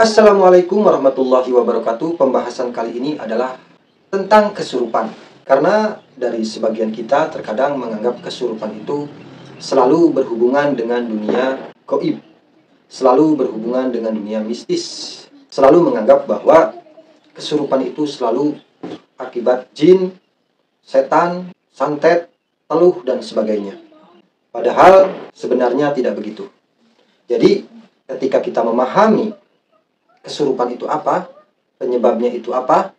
Assalamualaikum warahmatullahi wabarakatuh. Pembahasan kali ini adalah tentang kesurupan. Karena dari sebagian kita terkadang menganggap kesurupan itu selalu berhubungan dengan dunia gaib, selalu berhubungan dengan dunia mistis, selalu menganggap bahwa kesurupan itu selalu akibat jin, setan, santet, teluh, dan sebagainya. Padahal sebenarnya tidak begitu. Jadi ketika kita memahami kesurupan itu apa, penyebabnya itu apa,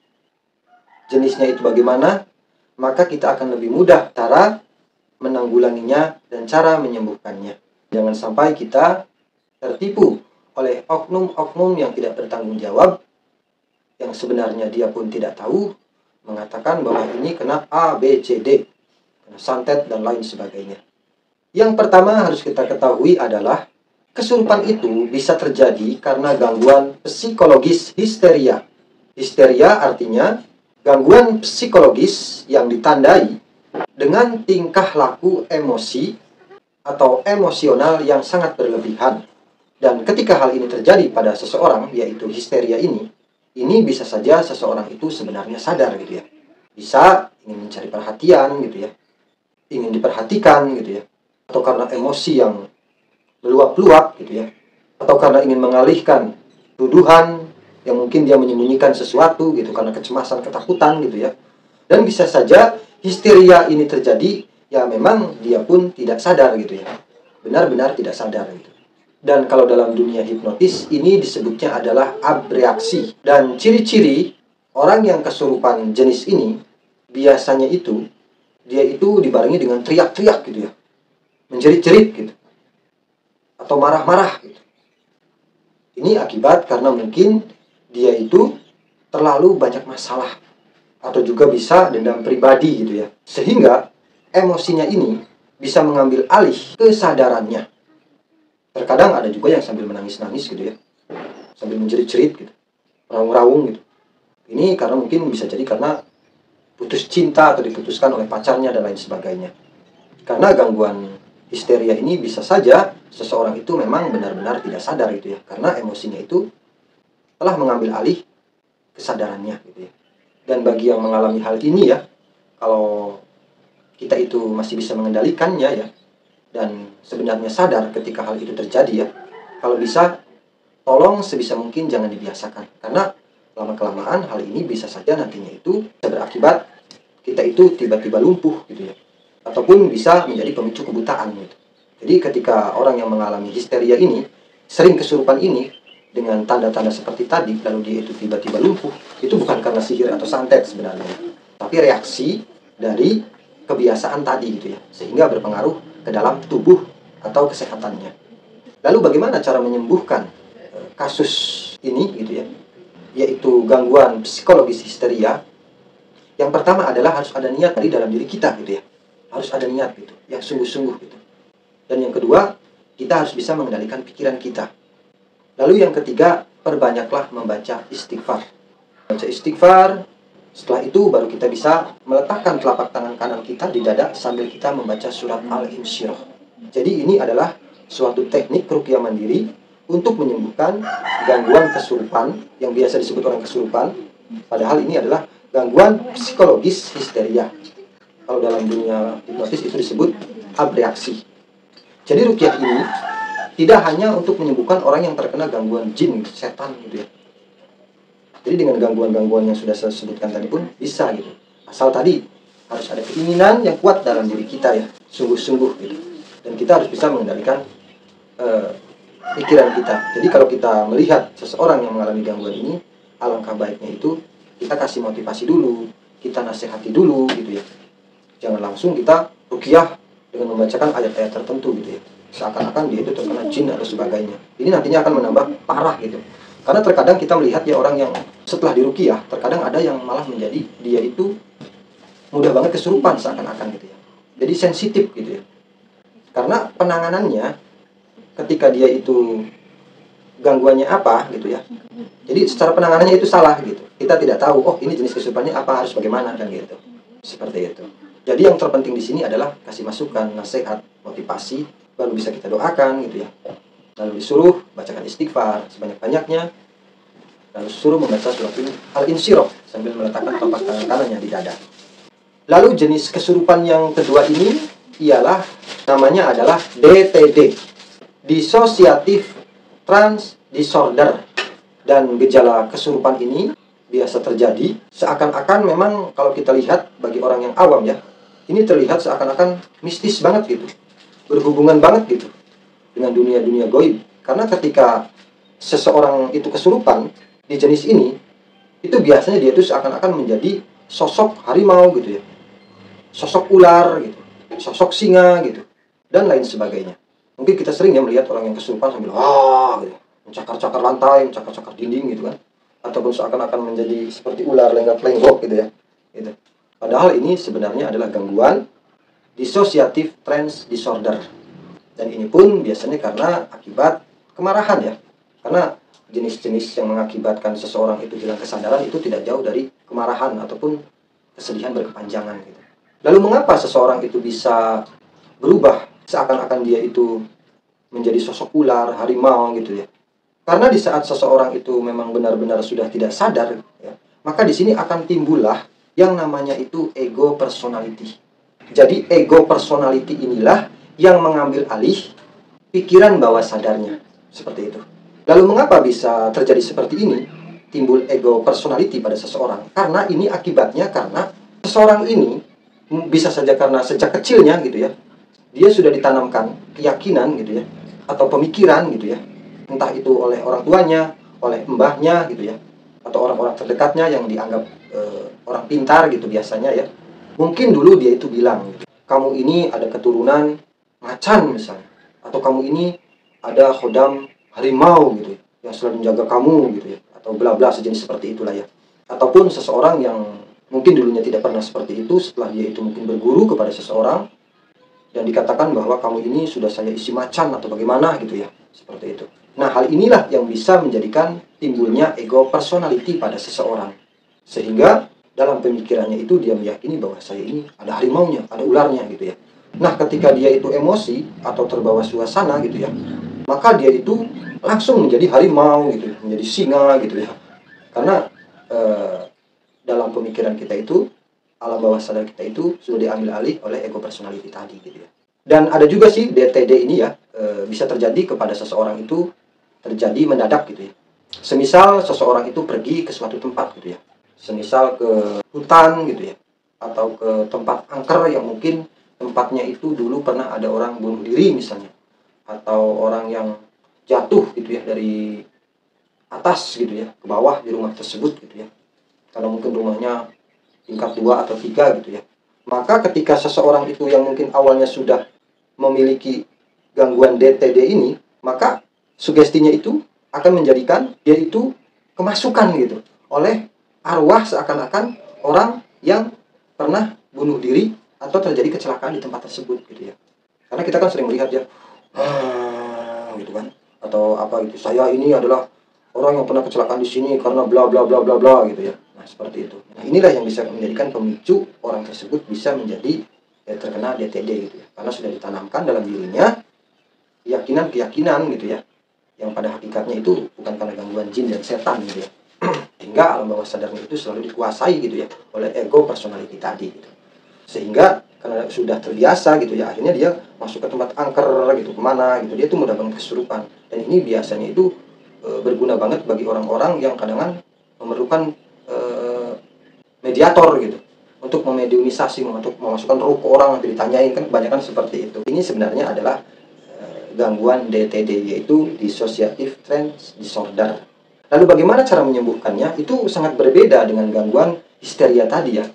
jenisnya itu bagaimana, maka kita akan lebih mudah cara menanggulanginya dan cara menyembuhkannya. Jangan sampai kita tertipu oleh oknum-oknum yang tidak bertanggung jawab, yang sebenarnya dia pun tidak tahu, mengatakan bahwa ini kena A, B, C, D, kena santet dan lain sebagainya. Yang pertama harus kita ketahui adalah kesurupan itu bisa terjadi karena gangguan psikologis histeria. Histeria artinya gangguan psikologis yang ditandai dengan tingkah laku emosi atau emosional yang sangat berlebihan. Dan ketika hal ini terjadi pada seseorang, yaitu histeria ini bisa saja seseorang itu sebenarnya sadar gitu ya. Bisa ingin mencari perhatian gitu ya, ingin diperhatikan gitu ya, atau karena emosi yang meluap-luap gitu ya, atau karena ingin mengalihkan tuduhan yang mungkin dia menyembunyikan sesuatu gitu karena kecemasan, ketakutan gitu ya. Dan bisa saja histeria ini terjadi ya memang dia pun tidak sadar gitu ya, benar-benar tidak sadar gitu. Dan kalau dalam dunia hipnotis ini disebutnya adalah abreaksi. Dan ciri-ciri orang yang kesurupan jenis ini biasanya itu dia itu dibarengi dengan teriak-teriak gitu ya, menjerit-jerit gitu, atau marah-marah gitu. Ini akibat karena mungkin dia itu terlalu banyak masalah, atau juga bisa dendam pribadi gitu ya, sehingga emosinya ini bisa mengambil alih kesadarannya. Terkadang ada juga yang sambil menangis-nangis gitu ya, sambil menjerit-jerit gitu, raung-raung gitu. Ini karena mungkin bisa jadi karena putus cinta atau diputuskan oleh pacarnya dan lain sebagainya. Karena gangguan histeria ini bisa saja seseorang itu memang benar-benar tidak sadar gitu ya, karena emosinya itu telah mengambil alih kesadarannya gitu ya. Dan bagi yang mengalami hal ini ya, kalau kita itu masih bisa mengendalikannya ya, dan sebenarnya sadar ketika hal itu terjadi ya, kalau bisa tolong sebisa mungkin jangan dibiasakan, karena lama-kelamaan hal ini bisa saja nantinya itu bisa berakibat kita itu tiba-tiba lumpuh gitu ya, ataupun bisa menjadi pemicu kebutaan gitu. Jadi ketika orang yang mengalami histeria ini sering kesurupan ini dengan tanda-tanda seperti tadi, lalu dia itu tiba-tiba lumpuh, itu bukan karena sihir atau santet sebenarnya, tapi reaksi dari kebiasaan tadi gitu ya, sehingga berpengaruh ke dalam tubuh atau kesehatannya. Lalu bagaimana cara menyembuhkan kasus ini gitu ya, yaitu gangguan psikologis histeria? Yang pertama adalah harus ada niat dari dalam diri kita gitu ya, harus ada niat gitu yang sungguh-sungguh gitu. Dan yang kedua, kita harus bisa mengendalikan pikiran kita. Lalu yang ketiga, perbanyaklah membaca istighfar. Baca istighfar, setelah itu baru kita bisa meletakkan telapak tangan kanan kita di dada sambil kita membaca surat Al-Insyirah. Jadi ini adalah suatu teknik ruqyah mandiri untuk menyembuhkan gangguan kesurupan yang biasa disebut orang kesurupan. Padahal ini adalah gangguan psikologis histeria. Kalau dalam dunia hipnotis itu disebut abreaksi. Jadi ruqyah ini tidak hanya untuk menyembuhkan orang yang terkena gangguan jin, setan gitu ya. Jadi dengan gangguan-gangguan yang sudah saya sebutkan tadi pun bisa gitu. Asal tadi harus ada keinginan yang kuat dalam diri kita ya, sungguh-sungguh gitu. Dan kita harus bisa mengendalikan pikiran kita. Jadi kalau kita melihat seseorang yang mengalami gangguan ini, alangkah baiknya itu kita kasih motivasi dulu, kita nasihati dulu gitu ya. Jangan langsung kita ruqyah dengan membacakan ayat-ayat tertentu gitu ya, seakan-akan dia itu terkena jin atau sebagainya. Ini nantinya akan menambah parah gitu. Karena terkadang kita melihat ya orang yang setelah diruqyah, terkadang ada yang malah menjadi dia itu mudah banget kesurupan seakan-akan gitu ya. Jadi sensitif gitu ya. Karena penanganannya ketika dia itu gangguannya apa gitu ya. Jadi secara penanganannya itu salah gitu. Kita tidak tahu, oh ini jenis kesurupannya apa, harus bagaimana kan gitu. Seperti itu. Jadi yang terpenting di sini adalah kasih masukan, nasihat, motivasi, baru bisa kita doakan gitu ya. Lalu disuruh bacakan istighfar sebanyak-banyaknya, Lalu suruh membaca surat Al-Insyirah sambil meletakkan telapak tangan kanannya di dada. Lalu jenis kesurupan yang kedua ini ialah namanya adalah DTD, Dissociative Trance Disorder. Dan gejala kesurupan ini biasa terjadi seakan-akan memang kalau kita lihat bagi orang yang awam ya, ini terlihat seakan-akan mistis banget gitu, berhubungan banget gitu dengan dunia-dunia gaib. Karena ketika seseorang itu kesurupan di jenis ini, itu biasanya dia itu seakan-akan menjadi sosok harimau gitu ya, sosok ular gitu, sosok singa gitu, dan lain sebagainya. Mungkin kita sering ya melihat orang yang kesurupan sambil gitu, mencakar-cakar lantai, mencakar-cakar dinding gitu kan, ataupun seakan-akan menjadi seperti ular lenggak-lenggok gitu ya, gitu. Padahal ini sebenarnya adalah gangguan dissociative trance disorder, dan ini pun biasanya karena akibat kemarahan ya, karena jenis-jenis yang mengakibatkan seseorang itu hilang kesadaran itu tidak jauh dari kemarahan ataupun kesedihan berkepanjangan gitu. Lalu mengapa seseorang itu bisa berubah seakan-akan dia itu menjadi sosok ular, harimau gitu ya? Karena di saat seseorang itu memang benar-benar sudah tidak sadar, ya, maka di sini akan timbullah yang namanya itu ego personality. Jadi ego personality inilah yang mengambil alih pikiran bawah sadarnya, seperti itu. Lalu mengapa bisa terjadi seperti ini? Timbul ego personality pada seseorang. Karena ini akibatnya karena seseorang ini bisa saja karena sejak kecilnya gitu ya, dia sudah ditanamkan keyakinan gitu ya, atau pemikiran gitu ya, entah itu oleh orang tuanya, oleh mbahnya gitu ya, atau orang-orang terdekatnya yang dianggap orang pintar gitu biasanya ya. Mungkin dulu dia itu bilang gitu, kamu ini ada keturunan macan misalnya, atau kamu ini ada khodam harimau gitu yang selalu menjaga kamu gitu ya, atau bla bla sejenis seperti itulah ya. Ataupun seseorang yang mungkin dulunya tidak pernah seperti itu, setelah dia itu mungkin berguru kepada seseorang dan dikatakan bahwa kamu ini sudah saya isi macan atau bagaimana gitu ya, seperti itu. Nah, hal inilah yang bisa menjadikan timbulnya ego personality pada seseorang. Sehingga dalam pemikirannya itu dia meyakini bahwa saya ini ada harimaunya, ada ularnya gitu ya. Nah, ketika dia itu emosi atau terbawa suasana gitu ya, maka dia itu langsung menjadi harimau gitu, menjadi singa gitu ya. Karena dalam pemikiran kita itu, alam bawah sadar kita itu sudah diambil alih oleh ego personality tadi gitu ya. Dan ada juga sih DTD ini ya, bisa terjadi kepada seseorang itu terjadi mendadak gitu ya. Semisal seseorang itu pergi ke suatu tempat gitu ya, semisal ke hutan gitu ya, atau ke tempat angker yang mungkin tempatnya itu dulu pernah ada orang bunuh diri misalnya, atau orang yang jatuh gitu ya dari atas gitu ya ke bawah di rumah tersebut gitu ya, karena mungkin rumahnya tingkat 2 atau 3 gitu ya. Maka ketika seseorang itu yang mungkin awalnya sudah memiliki gangguan DTD ini, maka sugestinya itu akan menjadikan dia itu kemasukan gitu oleh arwah seakan-akan orang yang pernah bunuh diri atau terjadi kecelakaan di tempat tersebut gitu ya. Karena kita kan sering melihat ya, gitu kan, atau apa gitu, saya ini adalah orang yang pernah kecelakaan di sini karena bla bla bla bla bla gitu ya. Nah, seperti itu. Nah, inilah yang bisa menjadikan pemicu orang tersebut bisa menjadi terkena DTD gitu ya. Karena sudah ditanamkan dalam dirinya keyakinan-keyakinan gitu ya, yang pada hakikatnya itu bukan karena gangguan jin dan setan gitu ya. Sehingga alam bawah sadarnya itu selalu dikuasai gitu ya oleh ego personality tadi gitu. Sehingga karena sudah terbiasa gitu ya, akhirnya dia masuk ke tempat angker gitu, kemana gitu, dia itu mudah banget kesurupan. Dan ini biasanya itu berguna banget bagi orang-orang yang kadang memerlukan mediator gitu, untuk memediumisasi, untuk memasukkan ruh ke orang, nanti ditanyain, kan kebanyakan seperti itu. Ini sebenarnya adalah gangguan DTD, yaitu Dissociative Trance Disorder. Lalu bagaimana cara menyembuhkannya? Itu sangat berbeda dengan gangguan histeria tadi ya.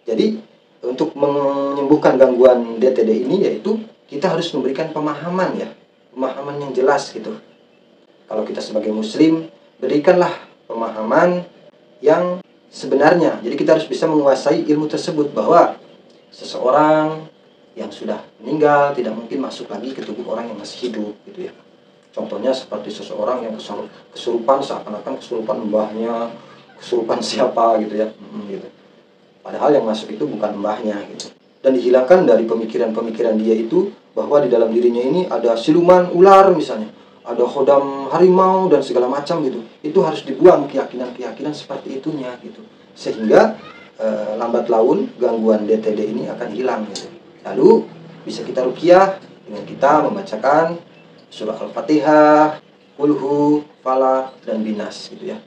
Jadi untuk menyembuhkan gangguan DTD ini, yaitu kita harus memberikan pemahaman ya, pemahaman yang jelas gitu. Kalau kita sebagai muslim, berikanlah pemahaman yang sebenarnya. Jadi kita harus bisa menguasai ilmu tersebut, bahwa seseorang yang sudah meninggal tidak mungkin masuk lagi ke tubuh orang yang masih hidup gitu ya. Contohnya seperti seseorang yang kesurupan seakan-akan kesurupan mbahnya, kesurupan siapa gitu ya, gitu. Padahal yang masuk itu bukan mbahnya gitu. Dan dihilangkan dari pemikiran-pemikiran dia itu bahwa di dalam dirinya ini ada siluman ular misalnya, ada khodam harimau dan segala macam gitu. Itu harus dibuang keyakinan-keyakinan seperti itunya gitu. Sehingga lambat laun gangguan DTD ini akan hilang gitu. Lalu bisa kita ruqyah dengan kita membacakan surah Al-Fatihah, Qulhu, Falaq, dan Binas gitu ya.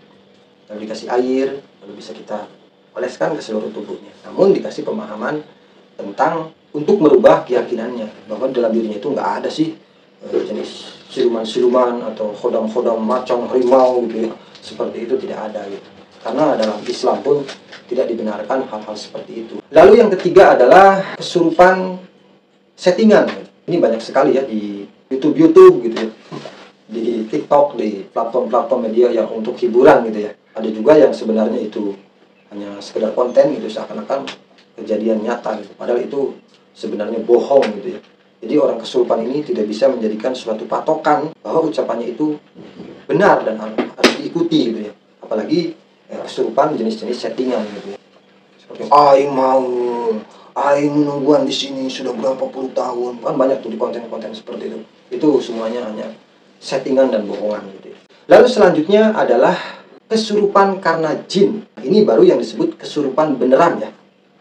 Lalu dikasih air, lalu bisa kita oleskan ke seluruh tubuhnya. Namun dikasih pemahaman tentang untuk merubah keyakinannya bahwa dalam dirinya itu nggak ada sih jenis siluman-siluman atau khodam-khodam macam harimau gitu ya. Seperti itu tidak ada gitu. Karena dalam Islam pun tidak dibenarkan hal-hal seperti itu. Lalu yang ketiga adalah kesurupan settingan. Ini banyak sekali ya di YouTube gitu ya. Di TikTok, di platform-platform media yang untuk hiburan gitu ya. Ada juga yang sebenarnya itu hanya sekedar konten gitu, seakan-akan kejadian nyata gitu. Padahal itu sebenarnya bohong gitu ya. Jadi orang kesurupan ini tidak bisa menjadikan suatu patokan bahwa ucapannya itu benar dan harus diikuti gitu ya. Apalagi kesurupan jenis-jenis settingan gitu ya. Seperti aing nungguan di sini sudah berapa puluh tahun. Kan banyak tuh di konten-konten seperti itu. Itu semuanya hanya settingan dan bohongan gitu ya. Lalu selanjutnya adalah kesurupan karena jin. Ini baru yang disebut kesurupan beneran ya.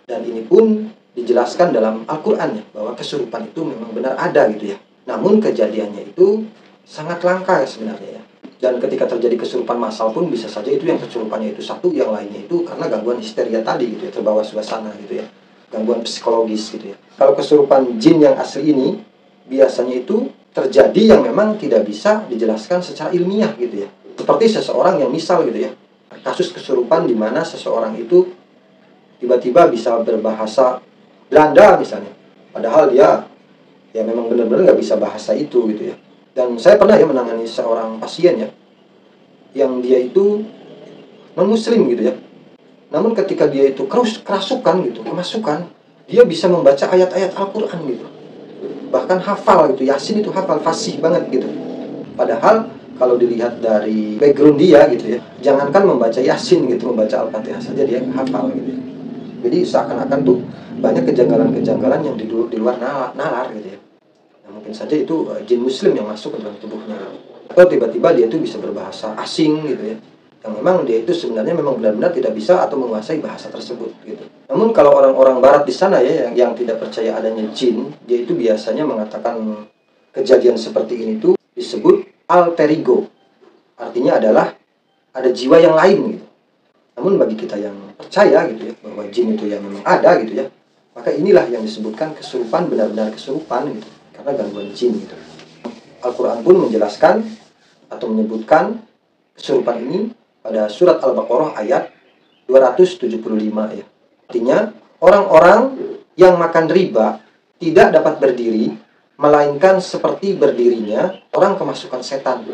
Dan ini pun dijelaskan dalam Al-Quran ya, bahwa kesurupan itu memang benar ada gitu ya. Namun kejadiannya itu sangat langka ya sebenarnya ya. Dan ketika terjadi kesurupan massal pun bisa saja itu yang kesurupannya itu satu, yang lainnya itu karena gangguan histeria tadi gitu ya, terbawa suasana gitu ya. Gangguan psikologis gitu ya. Kalau kesurupan jin yang asli ini biasanya itu terjadi yang memang tidak bisa dijelaskan secara ilmiah gitu ya. Seperti seseorang yang misal gitu ya, kasus kesurupan di mana seseorang itu tiba-tiba bisa berbahasa Belanda misalnya, padahal dia ya memang benar-benar nggak bisa bahasa itu gitu ya. Dan saya pernah ya menangani seorang pasien ya, yang dia itu non-muslim gitu ya. Namun ketika dia itu kerasukan gitu, kemasukan, dia bisa membaca ayat-ayat Al-Quran gitu. Bahkan hafal gitu, Yasin itu hafal, fasih banget gitu. Padahal kalau dilihat dari background dia gitu ya, jangankan membaca Yasin gitu, membaca Al-Fatihah saja dia hafal gitu ya. Jadi seakan-akan tuh banyak kejanggalan-kejanggalan yang di luar nalar gitu ya. Nah, mungkin saja itu jin muslim yang masuk ke dalam tubuhnya. Atau tiba-tiba dia tuh bisa berbahasa asing gitu ya. Yang memang dia itu sebenarnya memang benar-benar tidak bisa atau menguasai bahasa tersebut gitu. Namun kalau orang-orang barat di sana ya yang tidak percaya adanya jin, dia itu biasanya mengatakan kejadian seperti ini tuh disebut alter ego. Artinya adalah ada jiwa yang lain gitu. Namun bagi kita yang percaya gitu ya, bahwa jin itu yang memang ada gitu ya, maka inilah yang disebutkan kesurupan, benar-benar kesurupan gitu, karena gangguan jin gitu. Al-Quran pun menjelaskan atau menyebutkan kesurupan ini pada surat Al-Baqarah ayat 275 ya. Artinya orang-orang yang makan riba tidak dapat berdiri, melainkan seperti berdirinya orang kemasukan setan.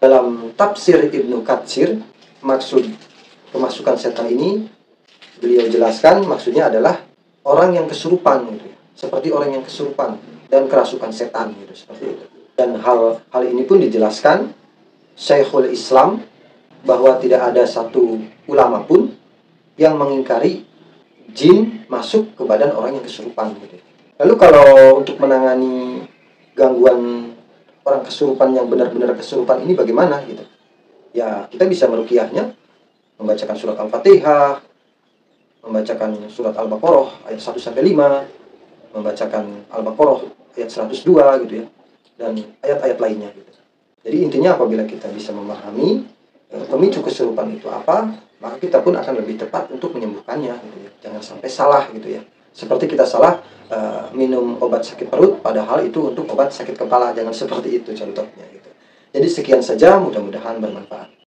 Dalam tafsir Ibnu Katsir, maksud kemasukan setan ini beliau jelaskan maksudnya adalah orang yang kesurupan gitu ya. Seperti orang yang kesurupan dan kerasukan setan gitu, seperti itu. Dan hal ini pun dijelaskan Syekhul Islam bahwa tidak ada satu ulama pun yang mengingkari jin masuk ke badan orang yang kesurupan gitu. Lalu kalau untuk menangani gangguan orang kesurupan yang benar-benar kesurupan ini bagaimana gitu? Ya, kita bisa meruqyahnya, membacakan surat Al-Fatihah, membacakan surat Al-Baqarah ayat 1-5, membacakan Al-Baqarah ayat 102 gitu ya, dan ayat-ayat lainnya gitu. Jadi intinya apabila kita bisa memahami pemicu kesurupan itu apa, maka kita pun akan lebih tepat untuk menyembuhkannya gitu ya. Jangan sampai salah gitu ya. Seperti kita salah minum obat sakit perut, padahal itu untuk obat sakit kepala. Jangan seperti itu contohnya gitu. Jadi sekian saja, mudah-mudahan bermanfaat.